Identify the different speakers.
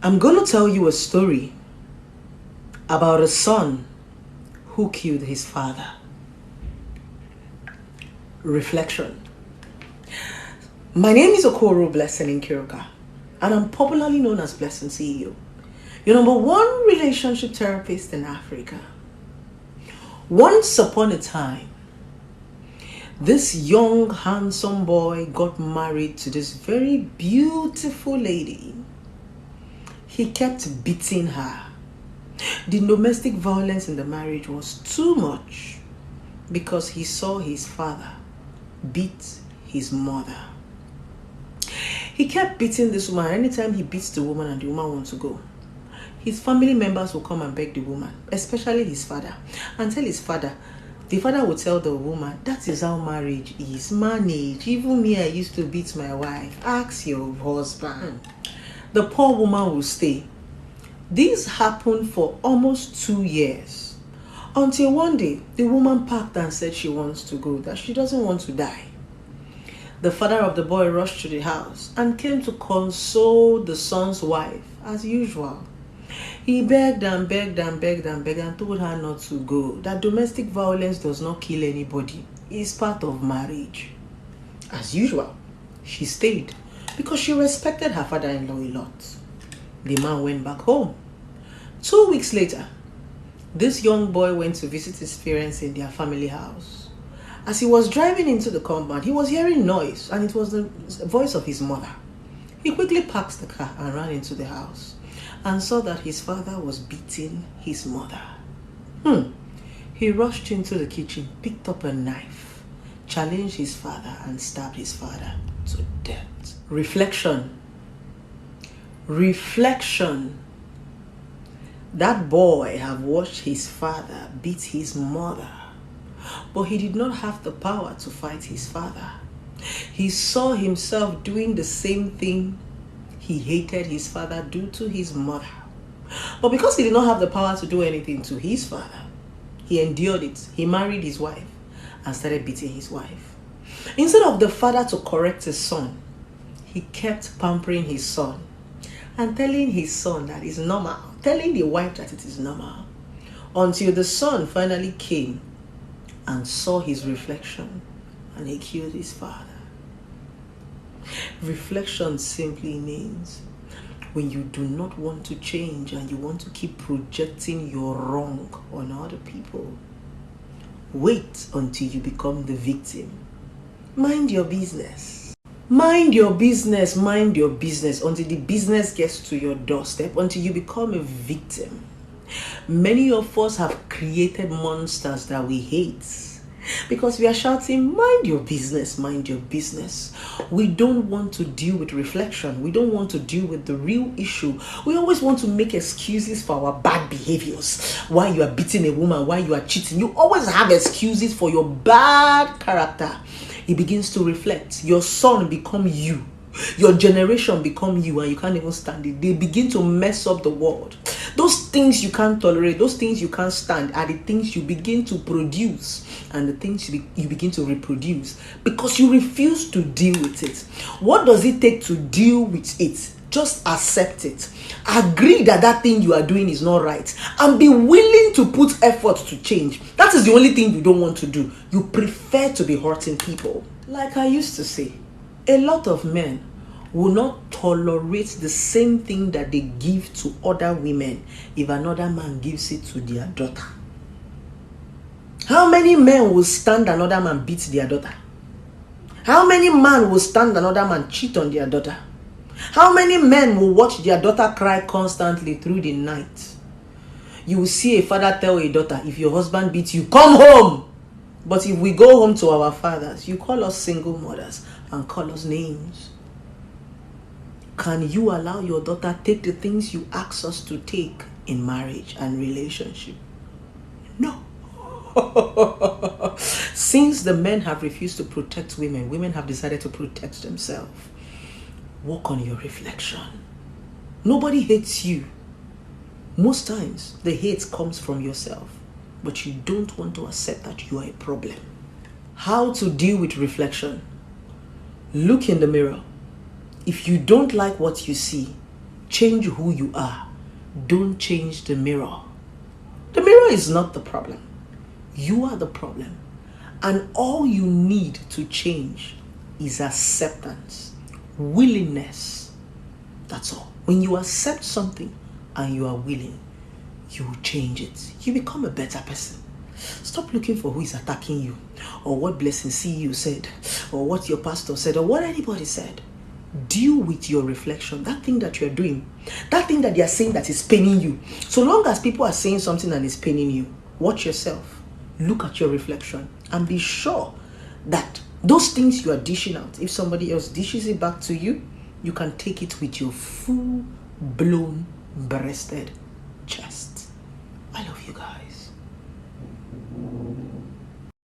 Speaker 1: I'm going to tell you a story about a son who killed his father. Reflection. My name is Okoro Blessing Nkiruka, and I'm popularly known as Blessing CEO, your number one relationship therapist in Africa. Once upon a time, this young, handsome boy got married to this very beautiful lady. He kept beating her. The domestic violence in the marriage was too much because he saw his father beat his mother. He kept beating this woman. Anytime he beats the woman and the woman wants to go, his family members will come and beg the woman, especially his father, and tell his father. The father would tell the woman, that is how marriage is. Manage. Even me, I used to beat my wife. Ask your husband. The poor woman will stay. This happened for almost 2 years. Until one day, the woman packed and said she wants to go, that she doesn't want to die. The father of the boy rushed to the house and came to console the son's wife, as usual. He begged and begged and begged and begged and told her not to go, that domestic violence does not kill anybody. It's part of marriage. As usual, she stayed because she respected her father-in-law a lot. The man went back home. 2 weeks later, this young boy went to visit his parents in their family house. As he was driving into the compound, he was hearing noise, and it was the voice of his mother. He quickly parked the car and ran into the house and saw that his father was beating his mother. He rushed into the kitchen, picked up a knife, challenged his father, and stabbed his father to death. Reflection. That boy had watched his father beat his mother, but he did not have the power to fight his father. He saw himself doing the same thing he hated his father do to his mother. But because he did not have the power to do anything to his father, he endured it. He married his wife and started beating his wife. Instead of the father to correct his son, he kept pampering his son and telling his son that it's normal, telling the wife that it is normal, until the son finally came and saw his reflection and he killed his father. Reflection simply means when you do not want to change and you want to keep projecting your wrong on other people, wait until you become the victim. Mind your business. Mind your business until the business gets to your doorstep, until you become a victim. Many of us have created monsters that we hate because we are shouting, mind your business, mind your business. We don't want to deal with reflection. We don't want to deal with the real issue. We always want to make excuses for our bad behaviors. Why you are beating a woman, why you are cheating. You always have excuses for your bad character. He begins to reflect. Your son become you. Your generation become you, and you can't even stand it. They begin to mess up the world. Those things you can't tolerate, those things you can't stand, are the things you begin to produce and the things you begin to reproduce because you refuse to deal with it. What does it take to deal with it? Just accept it. Agree that that thing you are doing is not right and be willing to put effort to change. That is the only thing you don't want to do. You prefer to be hurting people. Like I used to say, a lot of men will not tolerate the same thing that they give to other women if another man gives it to their daughter. How many men will stand another man beat their daughter? How many men will stand another man cheat on their daughter? How many men will watch their daughter cry constantly through the night? You will see a father tell a daughter, if your husband beats you, come home. But if we go home to our fathers, you call us single mothers and call us names. Can you allow your daughter take the things you ask us to take in marriage and relationship? No. Since the men have refused to protect women, women have decided to protect themselves. Work on your reflection. Nobody hates you. Most times, the hate comes from yourself, but you don't want to accept that you are a problem. How to deal with reflection? Look in the mirror. If you don't like what you see, Change who you are. Don't change the mirror. The mirror is not the problem. You are the problem. And all you need to change is acceptance, willingness. That's all. When you accept something and you are willing, you will change it. You become a better person. Stop looking for who is attacking you, or what blessing CEO said, or what your pastor said, or what anybody said. Deal with your reflection, that thing that you're doing, that thing that they are saying that is paining you. So long as people are saying something and is paining you, watch yourself, look at your reflection, and be sure that those things you are dishing out, if somebody else dishes it back to you, you can take it with your full-blown breasted chest.